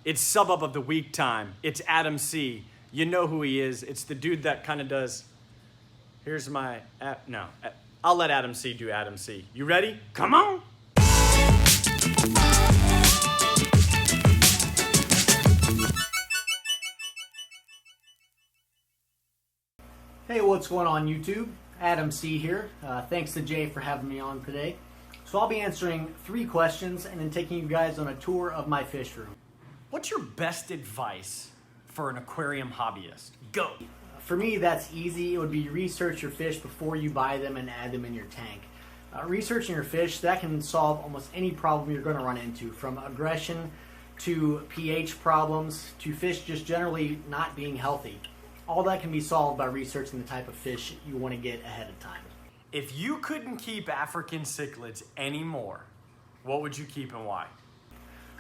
It's sub up of the week time. It's Adam C. You know who he is. It's the dude that kind of does. Here's my. I'll let Adam C do Adam C. You ready? Come on. Hey, what's going on YouTube? Adam C here. Thanks to Jay for having me on today. So I'll be answering 3 questions and then taking you guys on a tour of my fish room. What's your best advice for an aquarium hobbyist? Go. For me, that's easy. It would be research your fish before you buy them and add them in your tank. Researching your fish, that can solve almost any problem you're going to run into, from aggression to pH problems to fish just generally not being healthy. All that can be solved by researching the type of fish you want to get ahead of time. If you couldn't keep African cichlids anymore, what would you keep and why?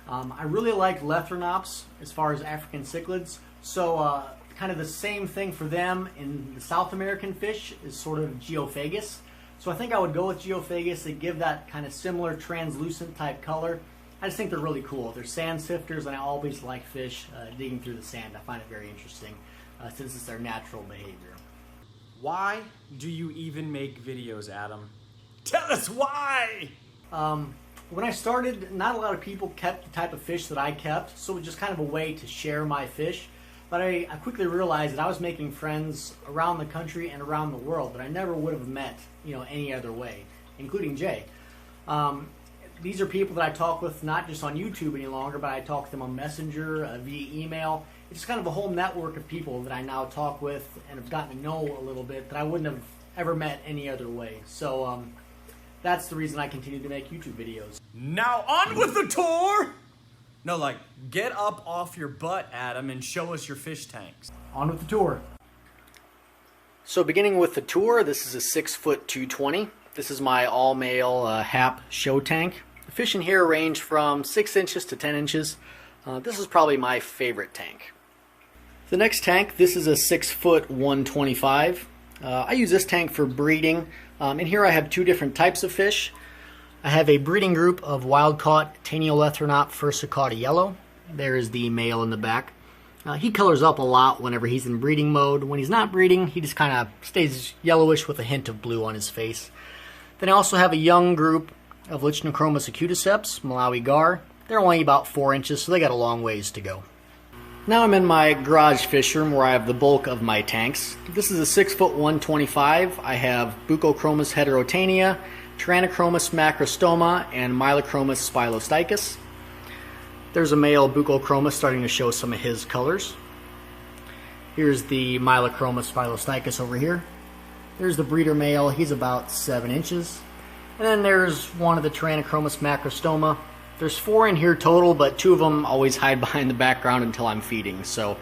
I really like Lethrinops as far as African cichlids. So kind of the same thing for them in the South American fish is sort of Geophagus. So I think I would go with Geophagus. They give that kind of similar translucent type color. I just think they're really cool. They're sand sifters, and I always like fish digging through the sand. I find it very interesting since it's their natural behavior. Why do you even make videos, Adam? Tell us why! When I started, not a lot of people kept the type of fish that I kept, so it was just kind of a way to share my fish. But I quickly realized that I was making friends around the country and around the world that I never would have met, any other way, including Jay. These are people that I talk with not just on YouTube any longer, but I talk to them on Messenger, via email. It's kind of a whole network of people that I now talk with and have gotten to know a little bit that I wouldn't have ever met any other way. So that's the reason I continue to make YouTube videos. Now on with the tour! No, get up off your butt, Adam, and show us your fish tanks. On with the tour. So beginning with the tour, this is a 6-foot 220. This is my all-male HAP show tank. The fish in here range from 6 inches to 10 inches. This is probably my favorite tank. The next tank, this is a 6-foot 125. I use this tank for breeding. In here I have 2 different types of fish. I have a breeding group of wild-caught Taniolethronop furcicauda yellow. There is the male in the back. He colors up a lot whenever he's in breeding mode. When he's not breeding, he just kind of stays yellowish with a hint of blue on his face. Then I also have a young group of Lichnochromis acuticeps, Malawi gar. They're only about 4 inches, so they got a long ways to go. Now I'm in my garage fish room where I have the bulk of my tanks. This is a 6-foot 125. I have Buccochromis heterotania, Tyrannochromis macrostoma, and Mylochromis spilostachys. There's a male Buccochromis starting to show some of his colors. Here's the Mylochromis spilostachys over here. There's the breeder male. He's about 7 inches. And then there's one of the Tyrannochromis macrostoma. There's 4 in here total, but 2 of them always hide behind the background until I'm feeding. So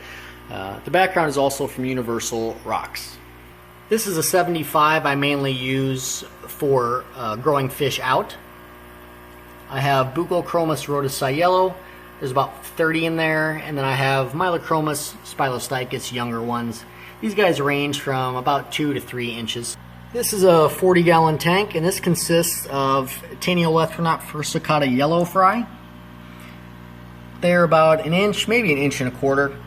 the background is also from Universal Rocks. This is a 75 I mainly use for growing fish out. I have Buccochromis rhodesi yellow. There's about 30 in there. And then I have Mylochromis spilostachys, younger ones. These guys range from about 2 to 3 inches. This is a 40-gallon tank, and this consists of Taniolethronop furcicauda yellow fry. They're about 1 inch, maybe 1 1/4 inches.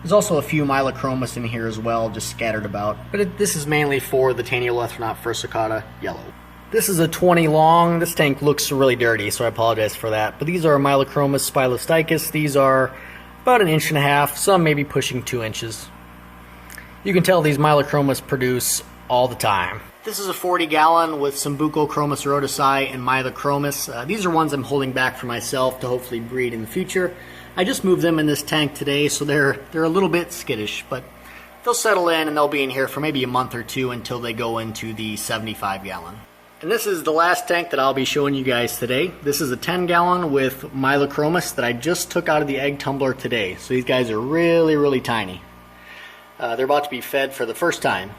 There's also a few Mylochromis in here as well, just scattered about. But this is mainly for the Taniolethronop furcicauda yellow. This is a 20 long. This tank looks really dirty, so I apologize for that. But these are Mylochromis spilostachys. These are about 1.5 inches, some maybe pushing 2 inches. You can tell these Mylochromis produce all the time. This is a 40-gallon with some Buccochromis rhodesi and Mylochromis. These are ones I'm holding back for myself to hopefully breed in the future. I just moved them in this tank today, so they're a little bit skittish, but they'll settle in and they'll be in here for maybe a month or 2 until they go into the 75-gallon. And this is the last tank that I'll be showing you guys today. This is a 10-gallon with Mylochromis that I just took out of the egg tumbler today. So these guys are really, really tiny. They're about to be fed for the first time.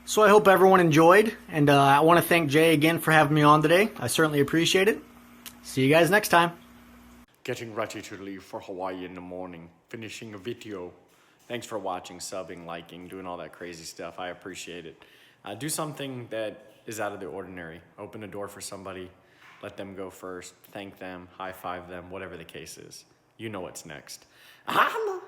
So I hope everyone enjoyed, and I want to thank Jay again for having me on today. I certainly appreciate it. See you guys next time. Getting ready to leave for Hawaii in the morning, finishing a video. Thanks for watching, subbing, liking, doing all that crazy stuff. I appreciate it. Do something that is out of the ordinary. Open a door for somebody, let them go first, thank them, high five them, whatever the case is. You know what's next. Holla!